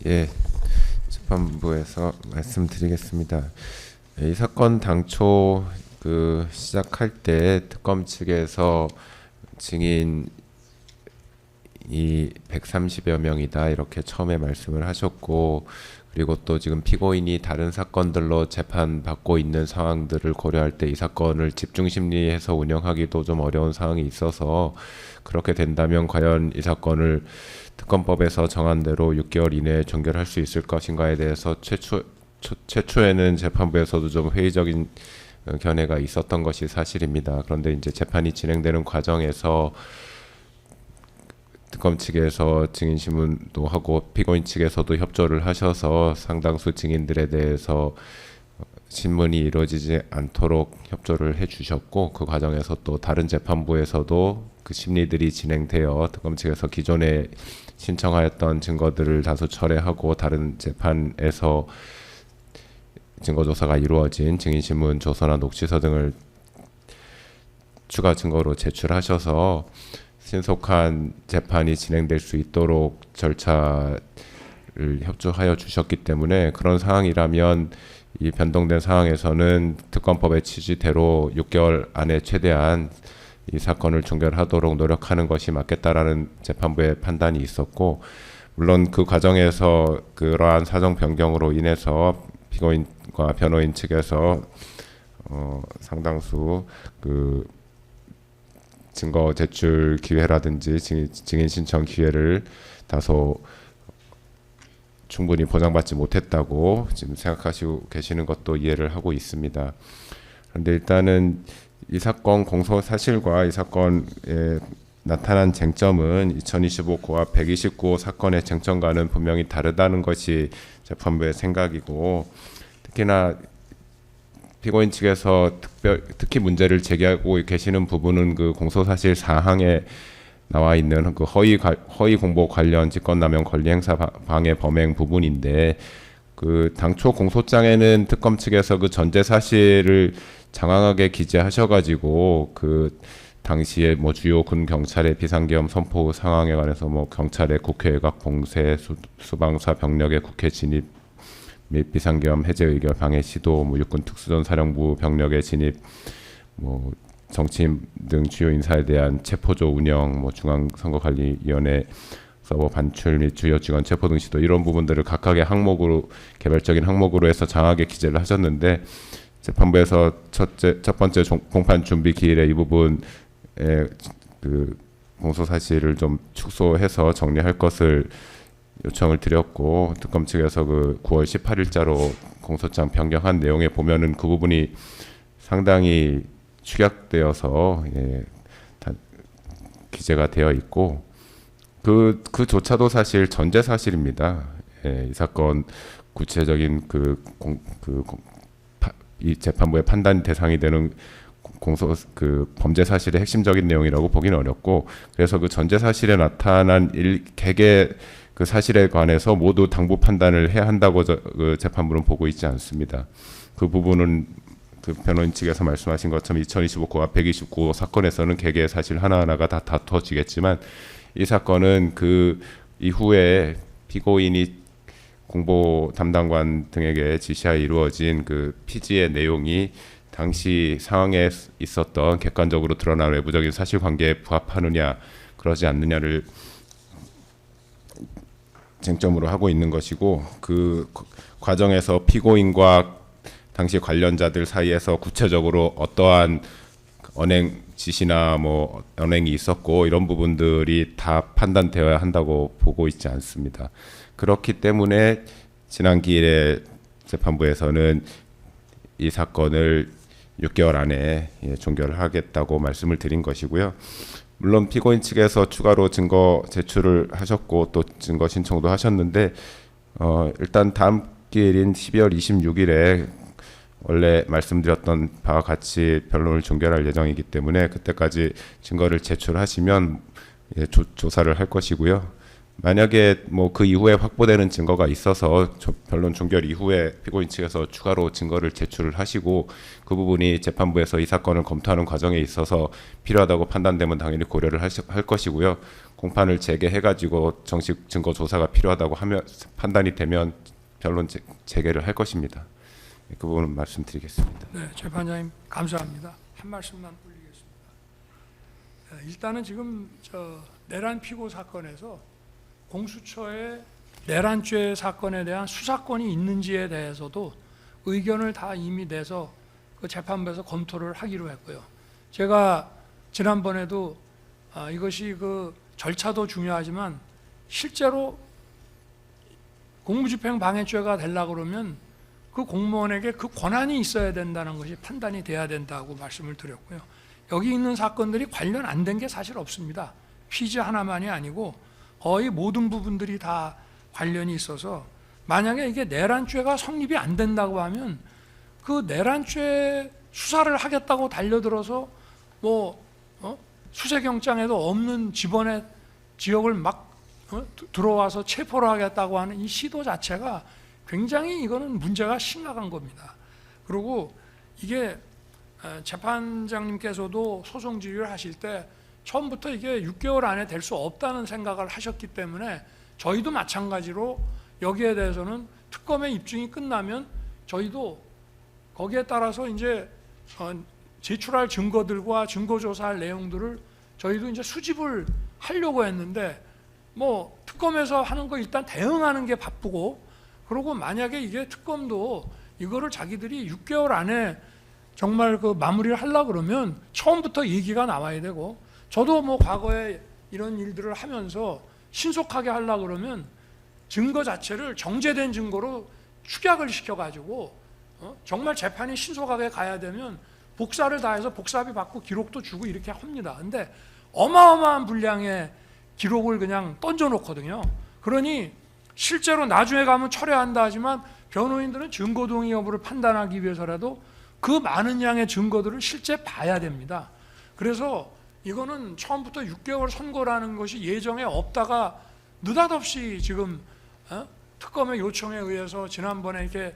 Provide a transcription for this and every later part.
예, 재판부에서 말씀드리겠습니다. 이 사건 당초 시작할 때 특검 측에서 증인이 130여 명이다 이렇게 처음에 말씀을 하셨고, 그리고 또 지금 피고인이 다른 사건들로 재판받고 있는 상황들을 고려할 때 이 사건을 집중 심리해서 운영하기도 좀 어려운 상황이 있어서, 그렇게 된다면 과연 이 사건을 특검법에서 정한 대로 6개월 이내에 종결할 수 있을 것인가에 대해서 최초에는 재판부에서도 좀 회의적인 견해가 있었던 것이 사실입니다. 그런데 이제 재판이 진행되는 과정에서 특검 측에서 증인 신문도 하고 피고인 측에서도 협조를 하셔서 상당수 증인들에 대해서 신문이 이루어지지 않도록 협조를 해주셨고, 그 과정에서 또 다른 재판부에서도 그 심리들이 진행되어 특검 측에서 기존에 신청하였던 증거들을 다수 철회하고 다른 재판에서 증거조사가 이루어진 증인신문, 조서나 녹취서 등을 추가 증거로 제출하셔서 신속한 재판이 진행될 수 있도록 절차를 협조하여 주셨기 때문에, 그런 상황이라면 이 변동된 상황에서는 특검법의 취지대로 6개월 안에 최대한 이 사건을 종결하도록 노력하는 것이 맞겠다라는 재판부의 판단이 있었고, 물론 그 과정에서 그러한 사정 변경으로 인해서 피고인과 변호인 측에서 상당수 증거 제출 기회라든지 증인 신청 기회를 다소 충분히 보장받지 못했다고 지금 생각하시고 계시는 것도 이해를 하고 있습니다. 그런데 일단은 이 사건 공소 사실과 이 사건에 나타난 쟁점은 2025호와 129호 사건의 쟁점과는 분명히 다르다는 것이 재판부의 생각이고, 특히나 피고인 측에서 특히 문제를 제기하고 계시는 부분은 그 공소사실 사항에 나와 있는 그 허위 공보 관련 직권남용 권리행사 방해 범행 부분인데, 그 당초 공소장에는 특검 측에서 그 전제 사실을 장황하게 기재하셔가지고 그 당시에 뭐 주요 군 경찰의 비상계엄 선포 상황에 관해서 뭐 경찰의 국회 외곽 봉쇄, 수방사 병력의 국회 진입 및 비상계엄 해제 의결 방해 시도, 뭐 육군 특수전 사령부 병력의 진입, 뭐 정치인 등 주요 인사에 대한 체포조 운영, 뭐 중앙선거관리위원회 서버 반출 및 주요 직원 체포 등 시도, 이런 부분들을 각각의 항목으로 개별적인 항목으로 해서 장하게 기재를 하셨는데, 재판부에서 첫 번째 공판 준비 기일에 이 부분에 그 공소 사실을 좀 축소해서 정리할 것을 요청을 드렸고, 특검 측에서 그 9월 18일자로 공소장 변경한 내용에 보면은 그 부분이 상당히 축약되어서 기재가 되어 있고, 그조차도 사실 전제 사실입니다. 이 사건 구체적인 이 재판부의 판단 대상이 되는 범죄 사실의 핵심적인 내용이라고 보기는 어렵고, 그래서 그 전제 사실에 나타난 개개 그 사실에 관해서 모두 당부 판단을 해야 한다고 그 재판부는 보고 있지 않습니다. 그 부분은 그 변호인 측에서 말씀하신 것처럼 2025호와 129호 사건에서는 개개의 사실 하나하나가 다 다투어지겠지만, 이 사건은 그 이후에 피고인이 공보 담당관 등에게 지시하여 이루어진 그 피지의 내용이 당시 상황에 있었던 객관적으로 드러난 외부적인 사실관계에 부합하느냐 그러지 않느냐를 쟁점으로 하고 있는 것이고, 그 과정에서 피고인과 당시 관련자들 사이에서 구체적으로 어떠한 언행 지시나 뭐 언행이 있었고 이런 부분들이 다 판단되어야 한다고 보고 있지 않습니다. 그렇기 때문에 지난 기일에 재판부에서는 이 사건을 6개월 안에 종결을 하겠다고 말씀을 드린 것이고요. 물론 피고인 측에서 추가로 증거 제출을 하셨고 또 증거 신청도 하셨는데, 일단 다음 기일인 12월 26일에 원래 말씀드렸던 바와 같이 변론을 종결할 예정이기 때문에 그때까지 증거를 제출하시면 조사를 할 것이고요. 만약에 뭐 그 이후에 확보되는 증거가 있어서 변론 종결 이후에 피고인 측에서 추가로 증거를 제출을 하시고, 그 부분이 재판부에서 이 사건을 검토하는 과정에 있어서 필요하다고 판단되면 당연히 고려를 할 것이고요. 공판을 재개해가지고 정식 증거 조사가 필요하다고 하면 판단이 되면 변론 재개를 할 것입니다. 그 부분은 말씀드리겠습니다. 네, 재판장님 감사합니다. 한 말씀만 올리겠습니다. 일단은 지금 내란 피고 사건에서 공수처의 내란죄 사건에 대한 수사권이 있는지에 대해서도 의견을 다 이미 내서 그 재판부에서 검토를 하기로 했고요. 제가 지난번에도 이것이 그 절차도 중요하지만 실제로 공무집행 방해죄가 되려고 그러면 그 공무원에게 그 권한이 있어야 된다는 것이 판단이 돼야 된다고 말씀을 드렸고요. 여기 있는 사건들이 관련 안 된 게 사실 없습니다. 피지 하나만이 아니고 거의 모든 부분들이 다 관련이 있어서 만약에 이게 내란죄가 성립이 안 된다고 하면 그 내란죄 수사를 하겠다고 달려들어서 수색영장에도 없는 집원의 지역을 막 들어와서 체포를 하겠다고 하는 이 시도 자체가 굉장히 이거는 문제가 심각한 겁니다. 그리고 이게 재판장님께서도 소송 지휘를 하실 때 처음부터 이게 6개월 안에 될 수 없다는 생각을 하셨기 때문에 저희도 마찬가지로 여기에 대해서는 특검의 입증이 끝나면 저희도 거기에 따라서 이제 제출할 증거들과 증거조사할 내용들을 저희도 이제 수집을 하려고 했는데 특검에서 하는 거 일단 대응하는 게 바쁘고 그리고 만약에 이게 특검도 이거를 자기들이 6개월 안에 정말 그 마무리를 하려고 그러면 처음부터 얘기가 나와야 되고 저도 과거에 이런 일들을 하면서 신속하게 하려고 그러면 증거 자체를 정제된 증거로 축약을 시켜가지고 정말 재판이 신속하게 가야 되면 복사를 다 해서 복사비 받고 기록도 주고 이렇게 합니다. 근데 어마어마한 분량의 기록을 그냥 던져놓거든요. 그러니 실제로 나중에 가면 철회한다 하지만 변호인들은 증거 동의 여부를 판단하기 위해서라도 그 많은 양의 증거들을 실제 봐야 됩니다. 그래서 이거는 처음부터 6개월 선고라는 것이 예정에 없다가 느닷없이 지금 특검의 요청에 의해서 지난번에 이렇게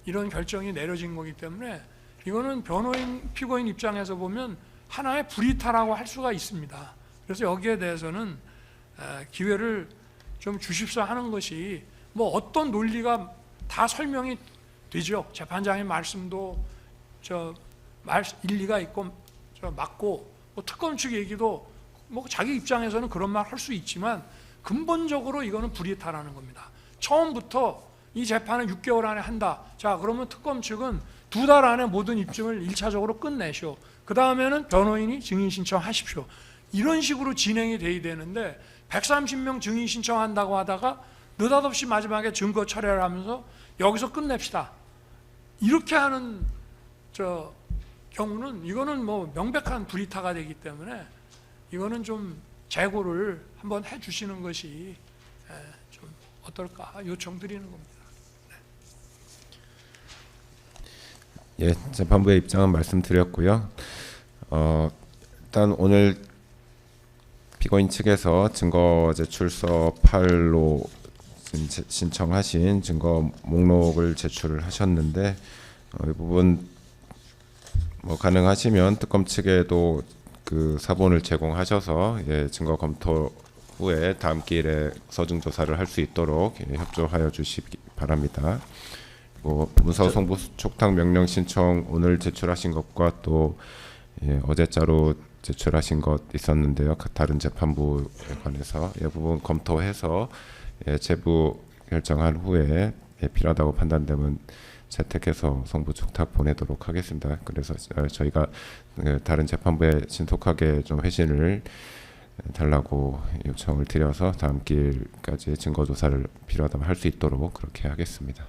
이런 결정이 내려진 거기 때문에 이거는 변호인, 피고인 입장에서 보면 하나의 불이탈하고 할 수가 있습니다. 그래서 여기에 대해서는 기회를 좀 주십사 하는 것이 어떤 논리가 다 설명이 되죠. 재판장의 말씀도 일리가 있고 맞고 특검 측 얘기도 자기 입장에서는 그런 말 할 수 있지만 근본적으로 이거는 불이탈하는 겁니다. 처음부터 이 재판을 6개월 안에 한다. 자, 그러면 특검 측은 2달 안에 모든 입증을 1차적으로 끝내시오. 그 다음에는 변호인이 증인 신청하십시오. 이런 식으로 진행이 돼야 되는데 130명 증인 신청한다고 하다가 느닷없이 마지막에 증거 철회를 하면서 여기서 끝냅시다. 이렇게 하는 경우는 이거는 명백한 불이타가 되기 때문에 이거는 좀 재고를 한번 해주시는 것이 좀 어떨까 요청드리는 겁니다. 예, 재판부의 입장은 말씀드렸고요. 일단 오늘 피고인 측에서 증거 제출서 8로 신청하신 증거 목록을 제출을 하셨는데 이 부분 가능하시면 특검 측에도 그 사본을 제공하셔서 증거 검토 후에 다음 기일에 서중 조사를 할 수 있도록 협조하여 주시기 바랍니다. 문서 송부 촉탁 명령 신청 오늘 제출하신 것과 또 어제자로 제출하신 것 있었는데요. 다른 재판부에 관해서 이 부분 검토해서 제부 결정한 후에 필요하다고 판단되면 채택해서 송부 촉탁 보내도록 하겠습니다. 그래서 저희가 다른 재판부에 신속하게 좀 회신을 달라고 요청을 드려서 다음 기일까지 증거 조사를 필요하다면 할 수 있도록 그렇게 하겠습니다.